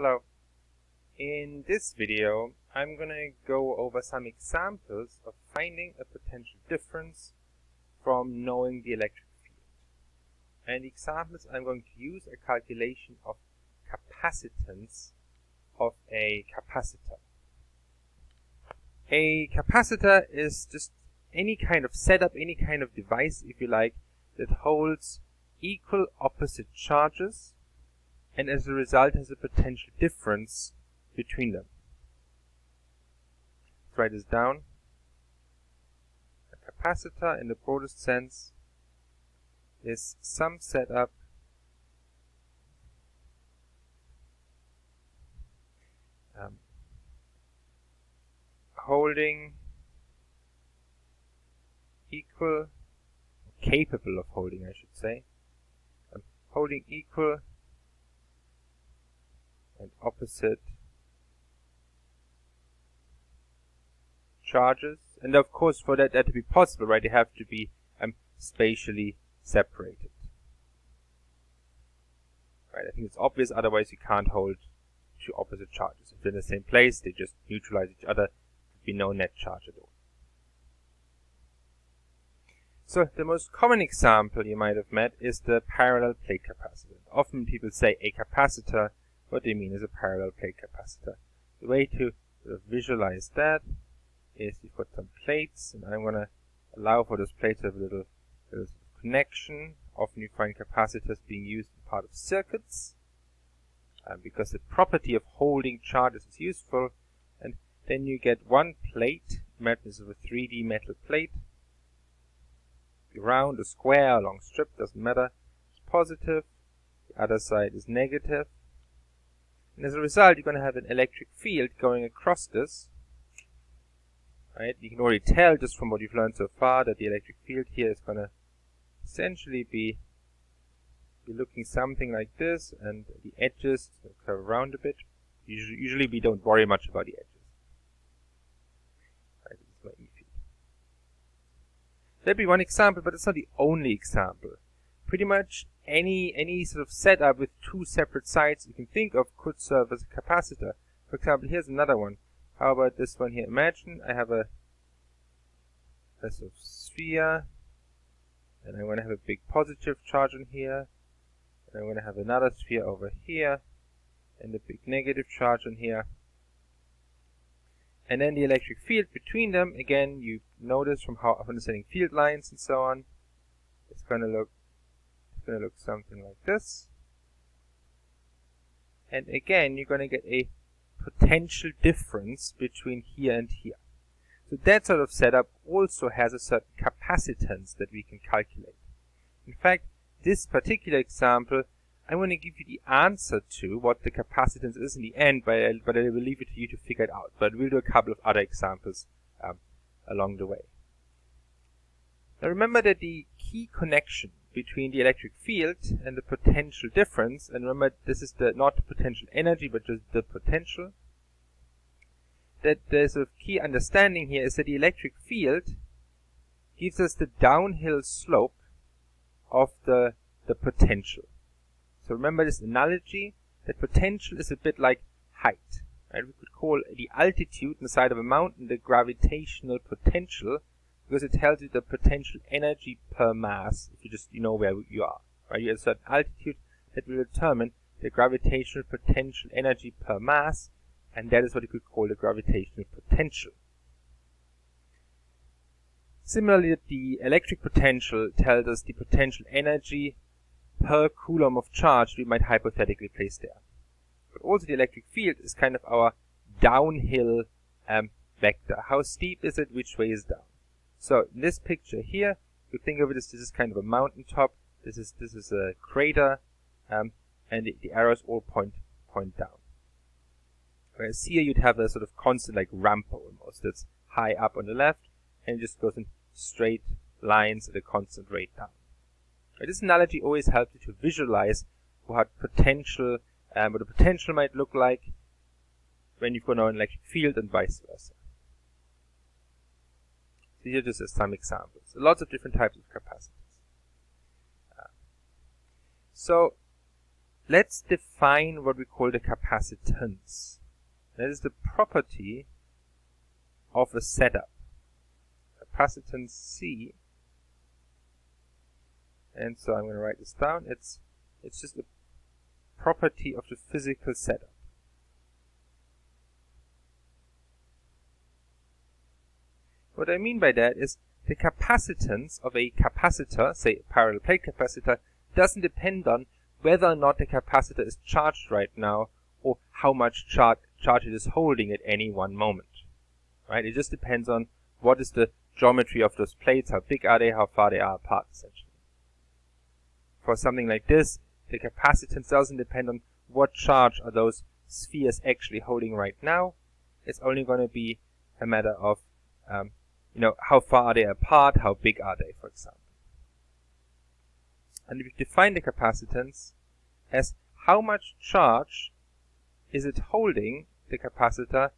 Hello. In this video, I'm going to go over some examples of finding a potential difference from knowing the electric field. And the examples I'm going to use a calculation of capacitance of a capacitor. A capacitor is just any kind of setup, any kind of device, if you like, that holds equal opposite charges and as a result has a potential difference between them. Let's write this down. A capacitor in the broadest sense is some setup holding equal, capable of holding, I should say, holding equal and opposite charges, and of course for that to be possible, right, they have to be spatially separated. Right, I think it's obvious, otherwise you can't hold two opposite charges. If they're in the same place, they just neutralize each other, there'd be no net charge at all. So the most common example you might have met is the parallel plate capacitor. Often people say a capacitor. What they mean is a parallel plate capacitor. The way to visualize that is you've got some plates, and I'm going to allow for those plates to have a little connection. Often you find capacitors being used in part of circuits because the property of holding charges is useful. And then you get one plate, imagine this is a 3D metal plate, round, a square, a long strip, doesn't matter, it's positive, the other side is negative. And as a result, you're going to have an electric field going across this. Right? You can already tell just from what you've learned so far that the electric field here is going to essentially be looking something like this, and the edges curve around a bit. Usually we don't worry much about the edges. Right, this is my E field. That'd be one example, but it's not the only example. Pretty much any sort of setup with two separate sides you can think of could serve as a capacitor. For example, here's another one. How about this one here? Imagine I have a sort of sphere, and I'm going to have a big positive charge on here, and I'm going to have another sphere over here, and a big negative charge on here. And then the electric field between them, again, you notice from how understanding field lines and so on, it's going to look something like this. And again, you're going to get a potential difference between here and here. So that sort of setup also has a certain capacitance that we can calculate. In fact, this particular example, I'm going to give you the answer to what the capacitance is in the end, but I will leave it to you to figure it out. But we'll do a couple of other examples along the way. Now remember that the key connection between the electric field and the potential difference, and remember this is not the potential energy but just the potential, that there's a key understanding here is that the electric field gives us the downhill slope of the potential. So remember this analogy, that potential is a bit like height. Right? We could call the altitude on the side of a mountain the gravitational potential, because it tells you the potential energy per mass, if you just know where you are. Right? You have a certain altitude that will determine the gravitational potential energy per mass, and that is what you could call the gravitational potential. Similarly, the electric potential tells us the potential energy per coulomb of charge we might hypothetically place there. But also the electric field is kind of our downhill vector. How steep is it? Which way is down? So in this picture here, you think of it as this is kind of a mountaintop. This is a crater, and the arrows all point down. Whereas here you'd have a sort of constant like ramp almost. That's high up on the left, and it just goes in straight lines at a constant rate down. This analogy always helps you to visualize what potential, what the potential might look like when you've got an electric field and vice versa. So here just as some examples. Lots of different types of capacitors. So let's define what we call the capacitance. That is the property of a setup. Capacitance C. And so I'm going to write this down. It's just a property of the physical setup. What I mean by that is the capacitance of a capacitor, say a parallel plate capacitor, doesn't depend on whether or not the capacitor is charged right now or how much charge it is holding at any one moment. Right? It just depends on what is the geometry of those plates, how big are they, how far they are apart, essentially. For something like this, the capacitance doesn't depend on what charge are those spheres actually holding right now. It's only going to be a matter of how far are they apart, how big are they, for example. And we define the capacitance as how much charge is it holding, the capacitor,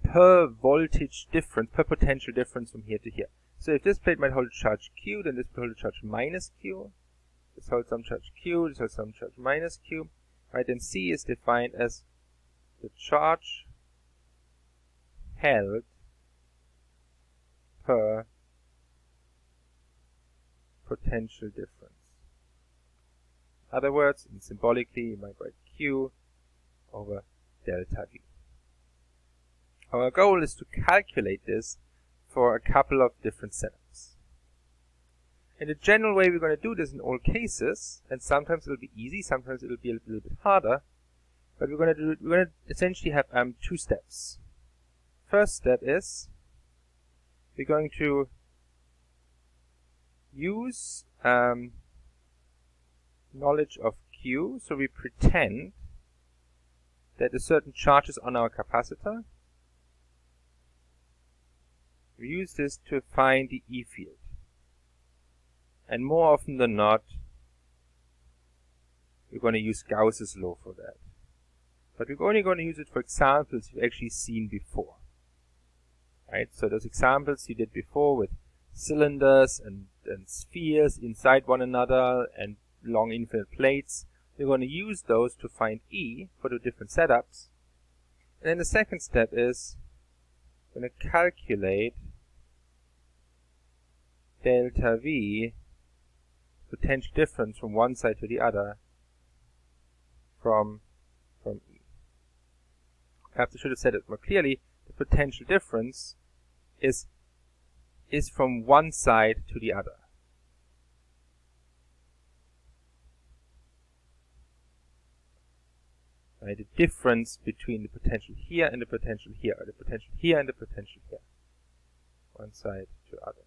per voltage difference, per potential difference from here to here. So if this plate might hold a charge Q, then this will hold a charge minus Q. This holds some charge Q, this holds some charge minus Q. Right, and C is defined as the charge held per potential difference. In other words, and symbolically, you might write Q over delta V. Our goal is to calculate this for a couple of different setups. In the general way we're going to do this in all cases, and sometimes it'll be easy, sometimes it'll be a little bit harder, but we're going to essentially have two steps. First step is we're going to use knowledge of Q, so we pretend that a certain charge is on our capacitor. We use this to find the E field. And more often than not, we're going to use Gauss's law for that. But we're only going to use it for examples you've actually seen before. Right? So those examples you did before with cylinders and spheres inside one another and long infinite plates, we're going to use those to find E for the different setups. And then the second step is we're going to calculate delta V, potential difference from one side to the other, from E. Perhaps I should have said it more clearly. The potential difference is from one side to the other. Right, the difference between the potential here and the potential here, or the potential here and the potential here. One side to the other.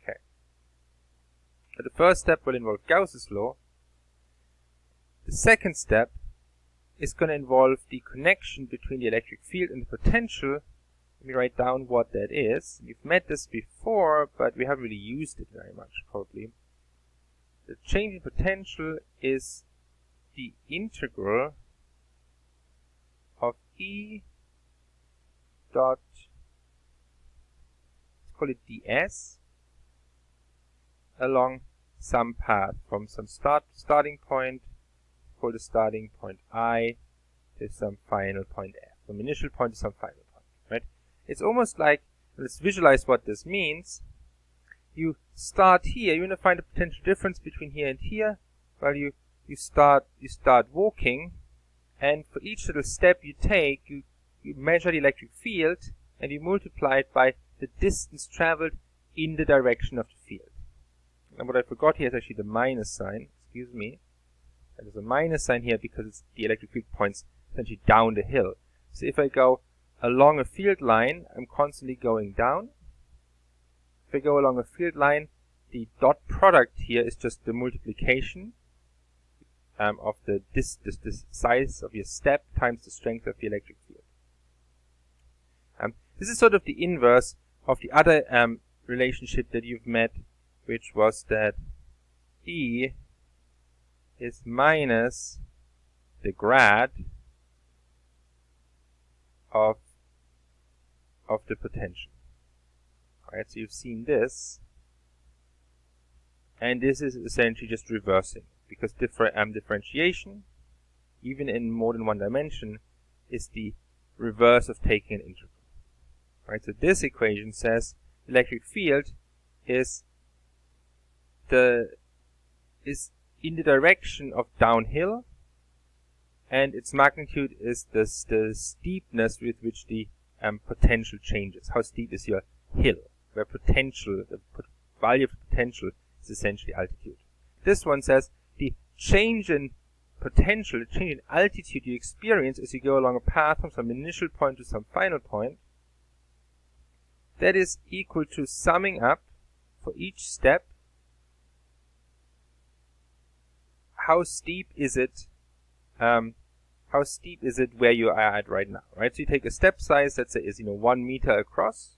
Okay. But the first step will involve Gauss's law. The second step is going to involve the connection between the electric field and the potential. Let me write down what that is. We've met this before, but we haven't really used it very much, probably. The change in potential is the integral of E dot, let's call it ds, along some path from some starting point, called the starting point I, to some final point F, from initial point to some final point, right? It's almost like, let's visualize what this means. You start here, you want to find the potential difference between here and here, while you start walking, and for each little step you take, you measure the electric field, and you multiply it by the distance traveled in the direction of the field. And what I forgot here is actually the minus sign, excuse me. And there's a minus sign here because the electric field points essentially down the hill. So if I go along a field line, I'm constantly going down. If I go along a field line, the dot product here is just the multiplication of the size of your step times the strength of the electric field. This is sort of the inverse of the other relationship that you've met, which was that E is minus the grad of the potential. Alright, so you've seen this. and this is essentially just reversing, because differentiation, even in more than one dimension, is the reverse of taking an integral. Right? So this equation says electric field is in the direction of downhill, and its magnitude is the steepness with which the potential changes. How steep is your hill? Where potential, the value of potential is essentially altitude. This one says the change in potential, the change in altitude you experience as you go along a path from some initial point to some final point, that is equal to summing up for each step how steep is it where you are at right now, right? So you take a step size, let's say is 1 meter across.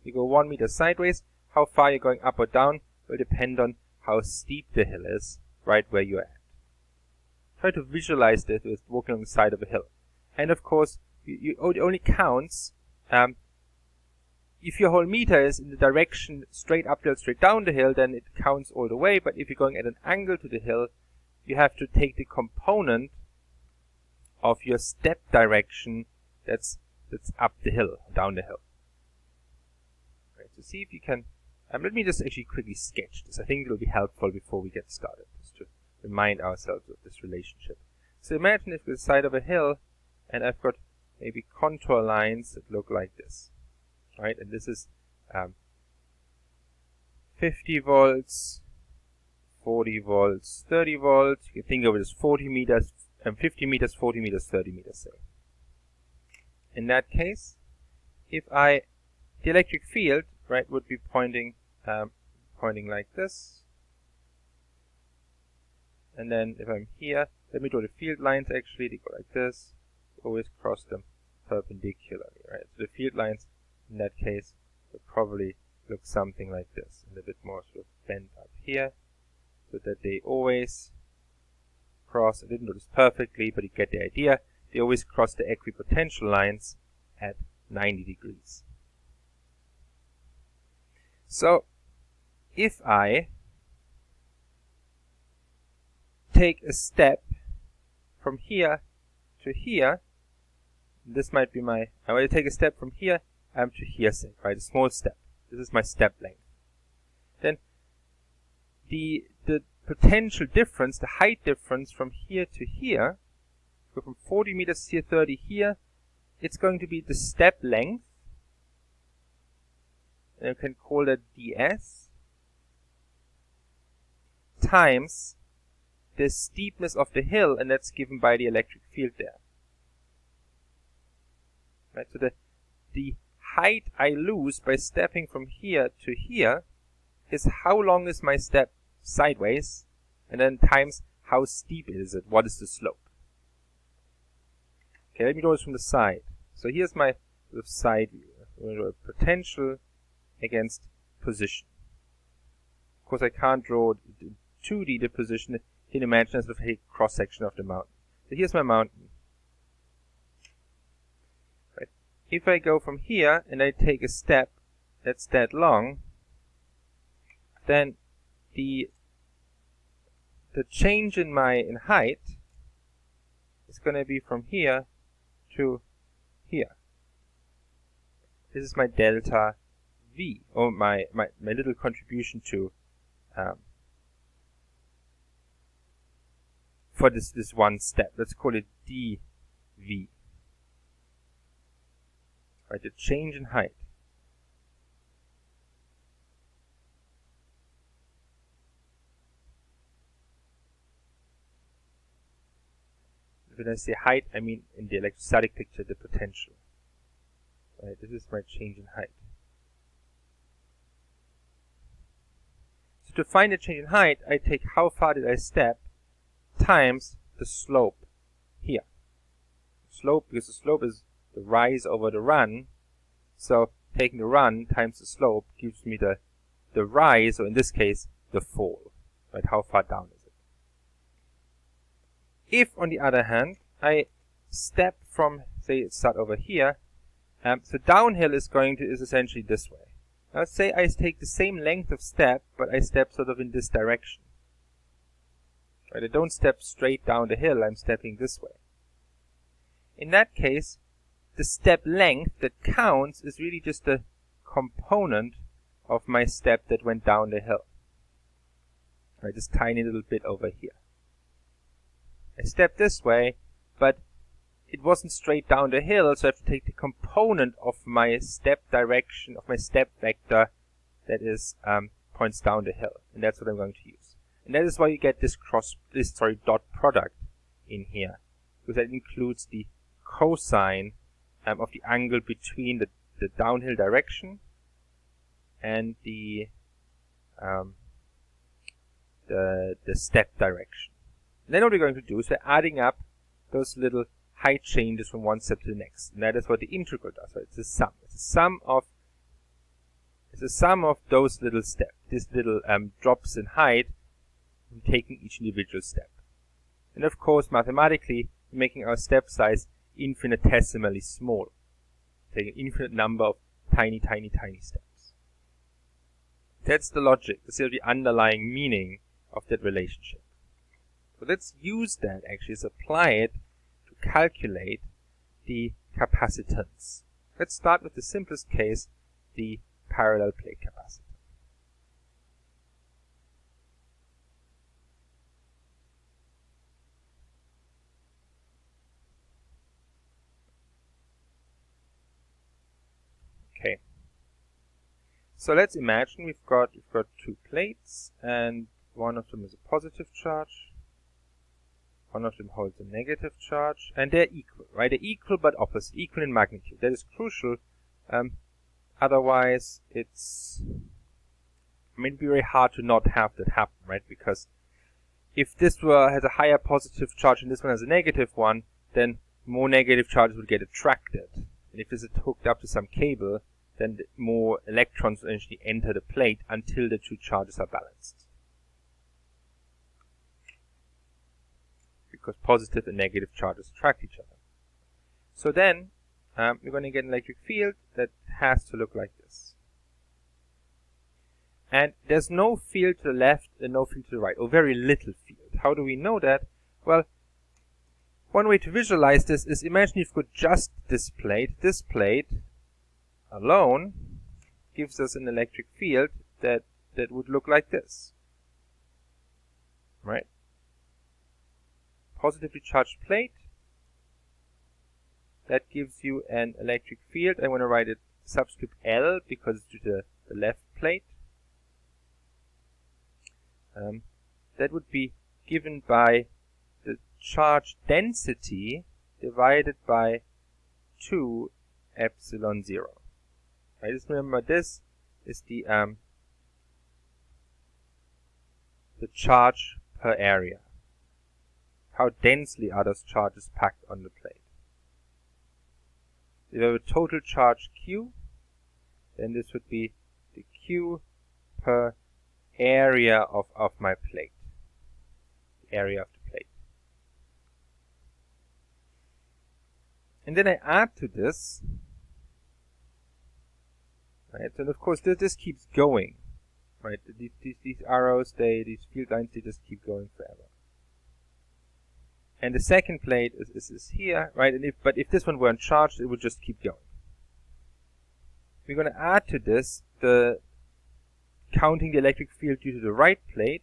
You go 1 meter sideways. How far you're going up or down will depend on how steep the hill is, right where you're at. Try to visualize this with walking on the side of a hill. And of course, it only counts if your whole meter is in the direction straight uphill, straight down the hill, then it counts all the way. But if you're going at an angle to the hill, you have to take the component of your step direction that's up the hill, down the hill. Right, so see if you can. Let me just actually quickly sketch this. I think it will be helpful before we get started, just to remind ourselves of this relationship. So imagine if we're the side of a hill, and I've got maybe contour lines that look like this, right? And this is 50 volts, 40 volts, 30 volts. You can think of it as 40 meters, 50 meters, 40 meters, 30 meters, say. In that case, if the electric field, right, would be pointing like this. And then if I'm here, let me draw the field lines actually. They go like this. Always cross them perpendicularly, right? So the field lines in that case would probably look something like this, and a bit more sort of bent up here, so that they always cross. I didn't do this perfectly, but you get the idea. They always cross the equipotential lines at 90 degrees. So if I take a step from here to here, this might be I will take a step from here to here, say, right, a small step. This is my step length. Then the potential difference, the height difference from here to here, go from 40 meters here, 30 here, it's going to be the step length, and you can call that ds, times the steepness of the hill, and that's given by the electric field there. Right, so the height I lose by stepping from here to here is how long is my step sideways, and then times how steep is it, what is the slope. Okay, let me draw this from the side. So here's my sort of side view. I'm going to draw a potential against position. Of course, I can't draw 2D the position. You can imagine as sort of a cross section of the mountain. So here's my mountain. Right. If I go from here and I take a step that's that long, then the change in height is going to be from here to here. This is my delta V, or my little contribution to for this one step. Let's call it dV. Right, the change in height. When I say height, I mean in the electrostatic picture, the potential. Right, this is my change in height. So to find the change in height, I take how far did I step times the slope here. Slope, because the slope is the rise over the run. So taking the run times the slope gives me the rise, or in this case, the fall. Right, how far down is it? If, on the other hand, I step from, say, start over here, so downhill is essentially this way. Now let's say I take the same length of step, but I step sort of in this direction. Right, I don't step straight down the hill, I'm stepping this way. In that case, the step length that counts is really just a component of my step that went down the hill. Right, this tiny little bit over here. I stepped this way, but it wasn't straight down the hill, so I have to take the component of my step direction, of my step vector that is points down the hill, and that's what I'm going to use. And that is why you get this dot product in here, because that includes the cosine of the angle between the downhill direction and the step direction. And then what we're going to do is we're adding up those little height changes from one step to the next, and that is what the integral does. So it's a sum. It's a sum of those little steps, these little drops in height from taking each individual step. And of course, mathematically, we're making our step size infinitesimally small, taking an infinite number of tiny, tiny, tiny steps. That's the logic. This is the underlying meaning of that relationship. So let's use that, actually, let's apply it to calculate the capacitance. Let's start with the simplest case, the parallel plate capacitor. Okay. So let's imagine we've got two plates, and one of them is a positive charge, one of them holds a negative charge, and they're equal, right? They're equal but opposite, equal in magnitude. That is crucial. Otherwise, it'd be very hard to not have that happen, right? Because if this has a higher positive charge and this one has a negative one, then more negative charges would get attracted. And if this is hooked up to some cable, then more electrons will eventually enter the plate until the two charges are balanced. Because positive and negative charges attract each other. So then, we're going to get an electric field that has to look like this. And there's no field to the left and no field to the right, or very little field. How do we know that? Well, one way to visualize this is imagine you've got just this plate. This plate alone gives us an electric field that would look like this. Right? Positively charged plate. That gives you an electric field. I want to write it subscript L because it's to the left plate. That would be given by the charge density divided by 2 epsilon 0. Right, just remember this is the charge per area. How densely are those charges packed on the plate? If you have a total charge Q, then this would be the Q per area of my plate. The area of the plate. And then I add to this, right? And of course this keeps going, right? These arrows, these field lines, they just keep going forever. And the second plate is here, right? And if this one weren't charged, it would just keep going. We're going to add to this the counting the electric field due to the right plate.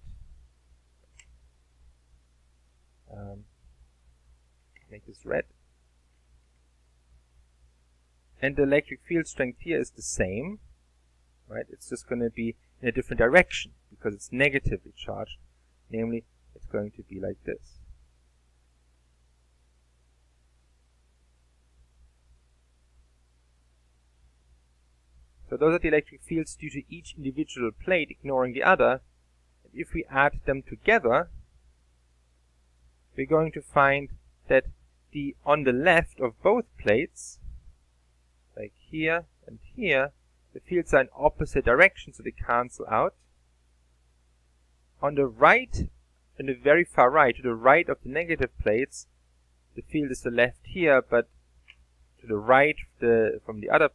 Make this red. And the electric field strength here is the same, right? It's just going to be in a different direction because it's negatively charged. Namely, it's going to be like this. So those are the electric fields due to each individual plate, ignoring the other. And if we add them together, we're going to find that on the left of both plates, like here and here, the fields are in opposite directions, so they cancel out. On the right, in the very far right, to the right of the negative plates, the field is the left here, but to the right from the other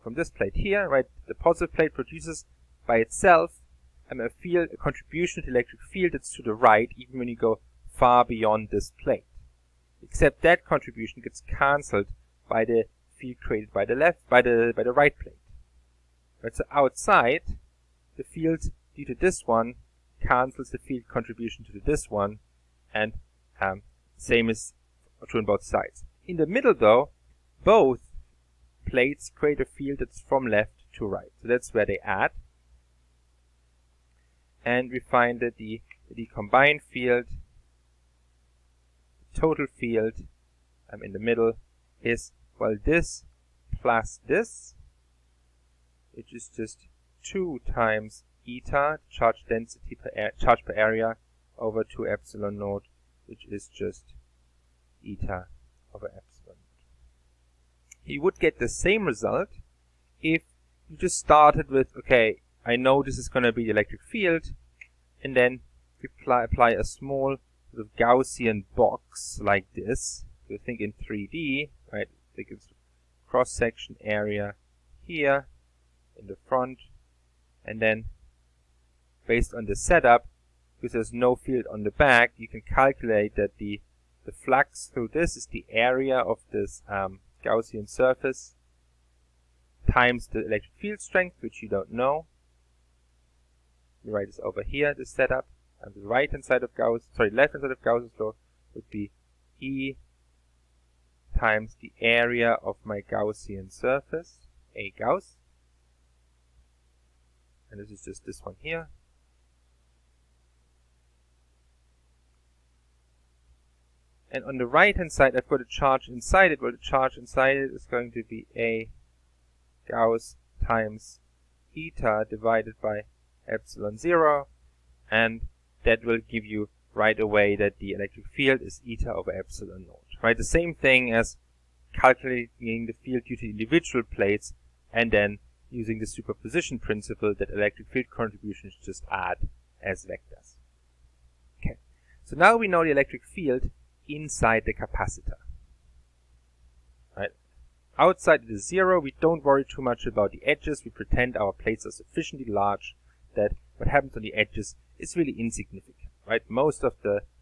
from this plate here, right? The positive plate produces by itself a contribution to electric field that's to the right, even when you go far beyond this plate. Except that contribution gets cancelled by the field created by the right plate. Right, so outside, the field due to this one cancels the field contribution to this one, and same is true on both sides. In the middle, though, both plates create a field that's from left to right. So that's where they add. And we find that the combined field, the total field in the middle is, well, this plus this, which is just 2 times eta, charge density charge per area, over 2 epsilon naught, which is just eta over epsilon. You would get the same result if you just started with, okay, I know this is going to be the electric field, and then you apply a small sort of Gaussian box like this. So think in 3D, right? Think it's cross-section area here in the front, and then based on the setup, because there's no field on the back, you can calculate that the flux through this is the area of this Gaussian surface times the electric field strength, which you don't know. You write this over here, this setup, and the left-hand side of Gauss's law would be E times the area of my Gaussian surface, A Gauss, and this is just this one here. And on the right-hand side, I've got a charge inside it. Well, the charge inside it is going to be A Gauss times eta divided by epsilon 0, and that will give you right away that the electric field is eta over epsilon naught. Right, the same thing as calculating the field due to individual plates, and then using the superposition principle that electric field contributions just add as vectors. Okay, so now we know the electric field inside the capacitor. Right. Outside it is 0. We don't worry too much about the edges. We pretend our plates are sufficiently large that what happens on the edges is really insignificant. Right. Most of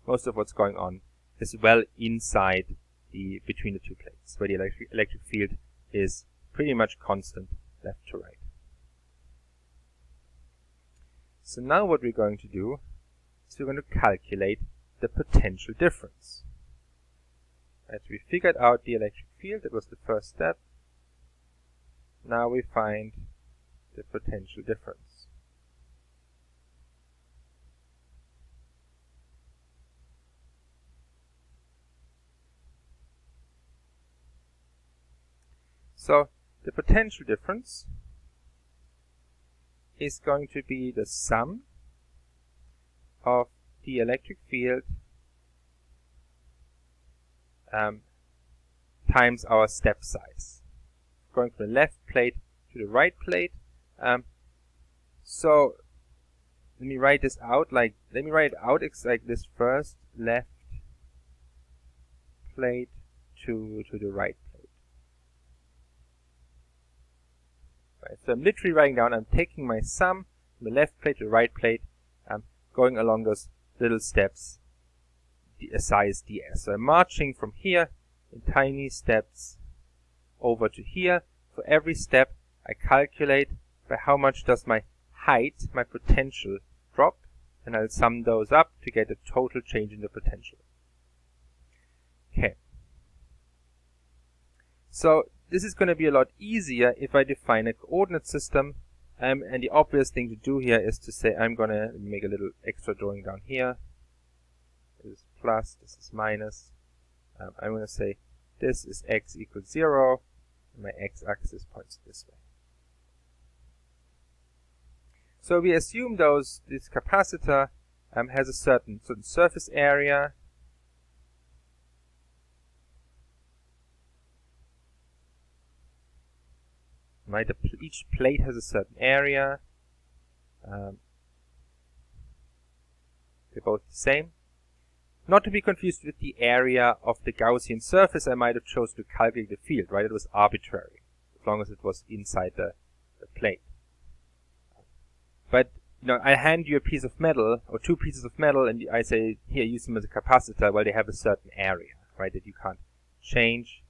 what's going on is well inside between the two plates, where the electric field is pretty much constant left to right. So now what we're going to do is we're going to calculate the potential difference. Right, we figured out the electric field, that was the first step. Now we find the potential difference. So the potential difference is going to be the sum of the electric field times our step size. Going from the left plate to the right plate. So let me write this out like this first: left plate to the right plate. Right, so I'm literally writing down, I'm taking my sum from the left plate to the right plate, going along those little steps, size ds. So I'm marching from here in tiny steps over to here. For every step I calculate by how much does my height, my potential, drop, and I'll sum those up to get a total change in the potential. Okay. So this is going to be a lot easier if I define a coordinate system, and the obvious thing to do here is to say I'm going to make a little extra drawing down here. This is plus, this is minus. I'm going to say this is x equals 0, and my x-axis points this way. So we assume this capacitor has a certain surface area. Right, each plate has a certain area. They're both the same. Not to be confused with the area of the Gaussian surface I might have chosen to calculate the field, right? It was arbitrary. long as it was inside the plate. But I hand you a piece of metal or two pieces of metal, and I say, here, use them as a capacitor. Well, they have a certain area, right, that you can't change.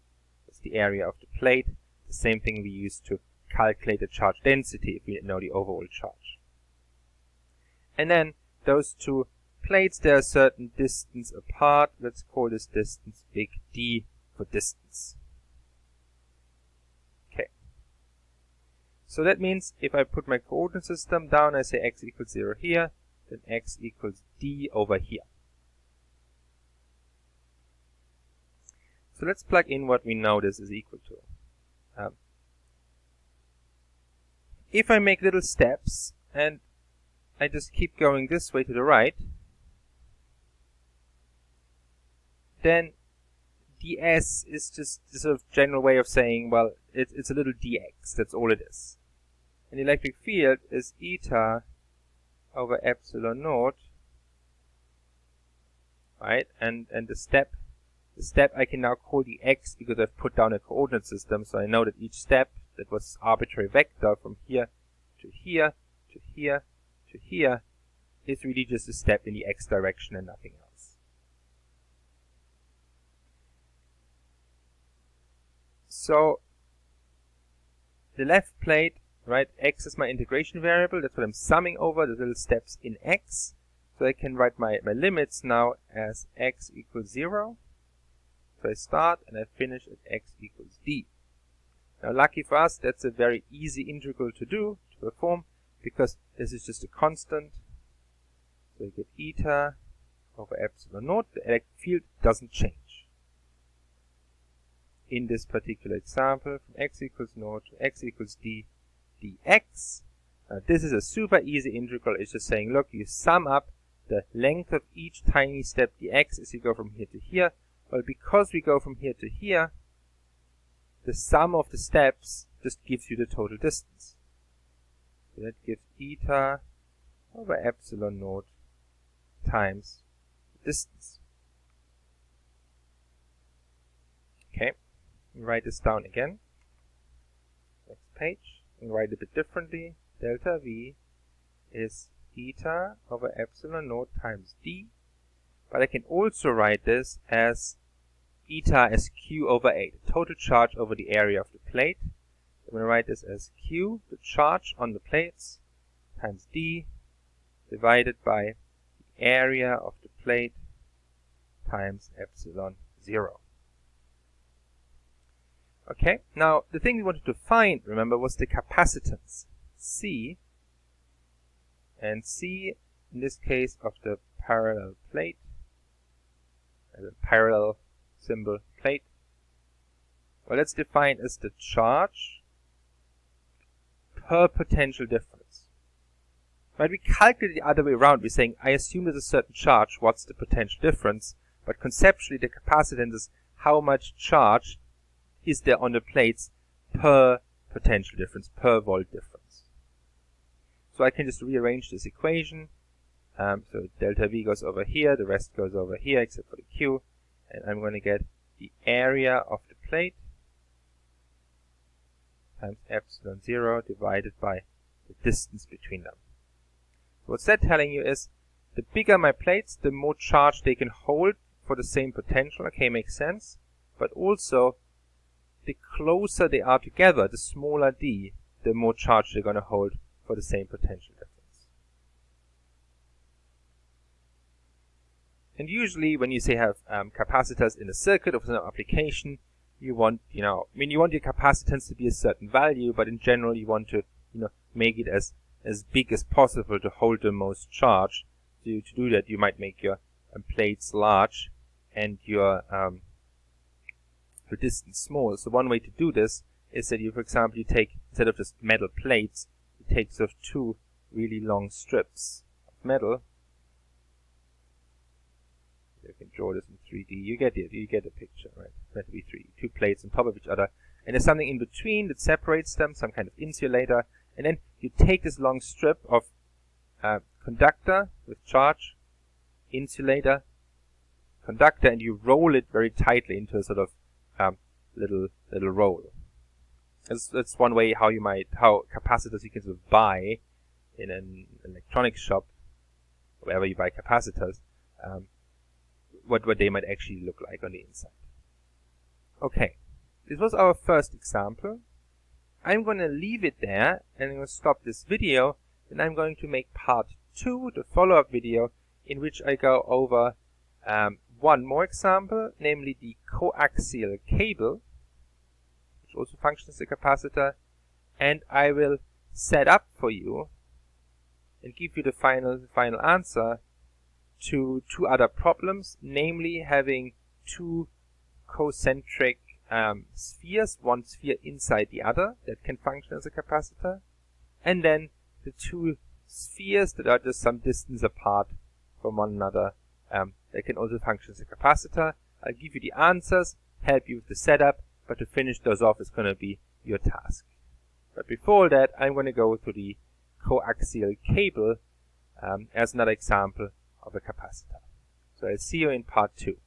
It's the area of the plate. The same thing we use to calculate the charge density if we know the overall charge. And then those two plates, they're a certain distance apart. Let's call this distance big D for distance. Okay. So that means if I put my coordinate system down, I say x equals 0 here, then x equals D over here. So let's plug in what we know this is equal to. If I make little steps and I just keep going this way to the right, then ds is just the sort of general way of saying, well, it's a little dx, that's all it is. And the electric field is eta over epsilon naught, right? And the step I can now call the x because I've put down a coordinate system, so I know that each step that was arbitrary vector from here to here to here to here is really just a step in the x direction and nothing else. So the left plate, right, x is my integration variable, that's what I'm summing over, the little steps in x. So I can write my limits now as x equals 0. So I start and I finish at x equals d. Now lucky for us, that's a very easy integral to do, to perform, because this is just a constant. So you get eta over epsilon naught. The electric field doesn't change. In this particular example, from x equals naught to x equals d dx. Now this is a super easy integral. It's just saying, look, you sum up the length of each tiny step dx as you go from here to here. Well, because we go from here to here, the sum of the steps just gives you the total distance. So that gives eta over epsilon naught times the distance. Okay, write this down again. Next page, and write it a bit differently. Delta V is eta over epsilon naught times d. But I can also write this as eta as q over a, the total charge over the area of the plate. I'm going to write this as q, the charge on the plates, times d, divided by the area of the plate times epsilon 0. Okay, now the thing we wanted to find, remember, was the capacitance, C, and C, in this case, of the parallel plate, the parallel symbol plate. Well, that's defined as the charge per potential difference. Right, we calculate the other way around. We're saying, I assume there's a certain charge, what's the potential difference? But conceptually, the capacitance is how much charge is there on the plates per potential difference, per volt difference. So I can just rearrange this equation. So delta V goes over here, the rest goes over here except for the Q, and I'm going to get the area of the plate times epsilon 0 divided by the distance between them. So what's that telling you is, the bigger my plates, the more charge they can hold for the same potential. Okay, makes sense. But also, the closer they are together, the smaller d, the more charge they're going to hold for the same potential difference. And usually when you say have capacitors in a circuit of some application, you want, you want your capacitance to be a certain value, but in general you want to, make it as big as possible to hold the most charge. So to do that, you might make your plates large and your distance small. So one way to do this is that you, for example, you take, instead of just metal plates, you take sort of two really long strips of metal. You can draw this in 3D. You get the picture, right? It's meant to be 3D. Two plates on top of each other. And there's something in between that separates them, some kind of insulator. And then you take this long strip of conductor with charge, insulator, conductor, and you roll it very tightly into a sort of little roll. That's one way how capacitors you can sort of buy in an electronics shop, wherever you buy capacitors, what they might actually look like on the inside. Okay, this was our first example. I'm going to leave it there and I'm going to stop this video, and I'm going to make part 2, the follow-up video, in which I go over one more example, namely the coaxial cable, which also functions as a capacitor, and I will set up for you and give you the final answer to 2 other problems, namely having 2 co-centric spheres, one sphere inside the other that can function as a capacitor, and then the 2 spheres that are just some distance apart from one another that can also function as a capacitor. I'll give you the answers, help you with the setup, but to finish those off is going to be your task. But before that, I'm going to go to the coaxial cable as another example of a capacitor. So I'll see you in part 2.